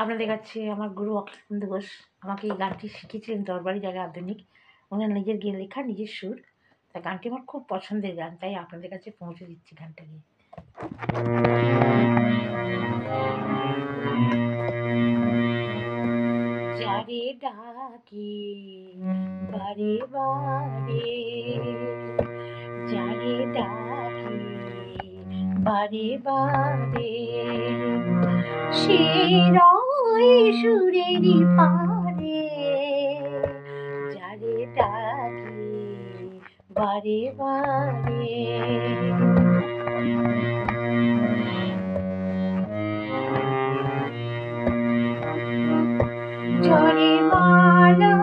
আপনাদের কাছে আমার গুরু অখিলেন্দ্র ঘোষ আমাকে এই গানটি শিখিয়েছিলেন দরবারি জায়গা আধুনিক। ওনার নিজের গিয়ে লেখা, নিজের সুর। তা গানটি আমার খুব পছন্দের গান, তাই আপনাদের কাছে পৌঁছে দিচ্ছি গানটা নিয়ে। যারে ডাকি বারে বারে, যারে ডাকি বারে বারে, সে রয় সুরেরই পারে। যারে ডাকি বারে বারে, ঝরে মালা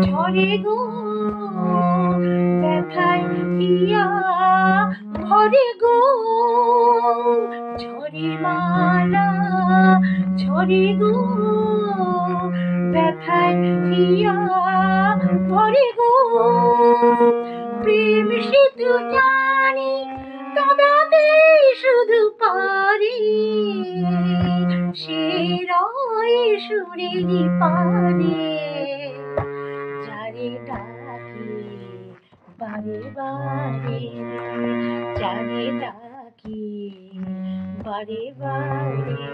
ঝরে গো, ব্যথায় হিয়া ভরে গো। ঝরে মালা ঝরে গো, ব্যথায় হিয়া ভরে গো। প্রেম শুধু জানি, তবে শুধু পারি। সে রয় সুরেরই পারে। যারে ডাকি বারে বারে, যারে ডাকি বারে বারে।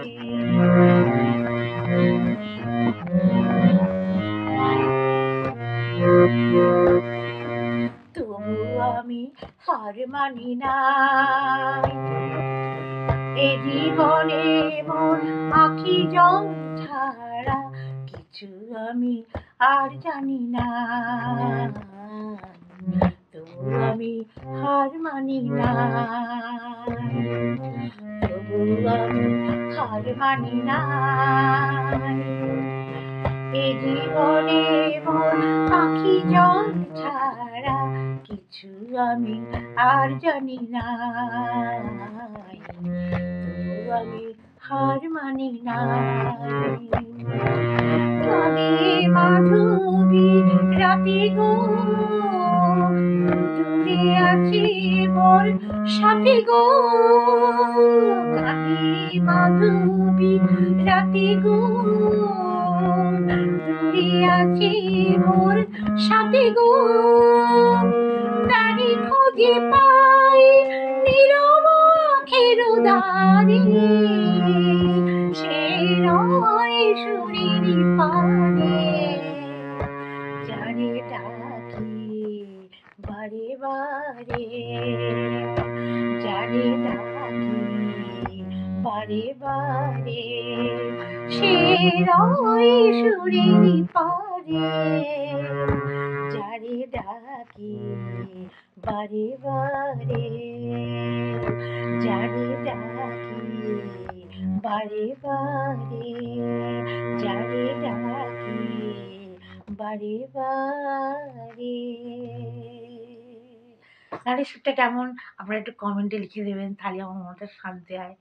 তবু আমি হার মানি না, এ জীবনে মন আঁখি জল ছাড়া কিছু আমি আর জানি না। তবু আমি হার মানি না, তবু আমি হার মানি না। এ জীবনে মন আঁখি জল ছাড়া কিছু আমি আর জানি না। তবু আমি হার মানি না। কাঁদে মাধবী রাতে গো, দূরে আছে মোর সাথী গো। কাঁদে মাধবী রাতে গো, দূরে আছে মোর সাথী গো। তারি খুঁজে পাই নীরব আখের দ্বারে। সে রয় সুরেরই পারে। যারে ডাকি বারে বারে, যারে ডাকি বারে বারে, সে রয় সুরেরই পারে। যারে ডাকি বারে বারে, যারে ডাকি বারে বারে, যারে ডাকি বারে বারে। গানের সুরটা কেমন আপনারা একটু কমেন্টে লিখে দেবেন, তাহলে আমার মনটা শান্তি হয়।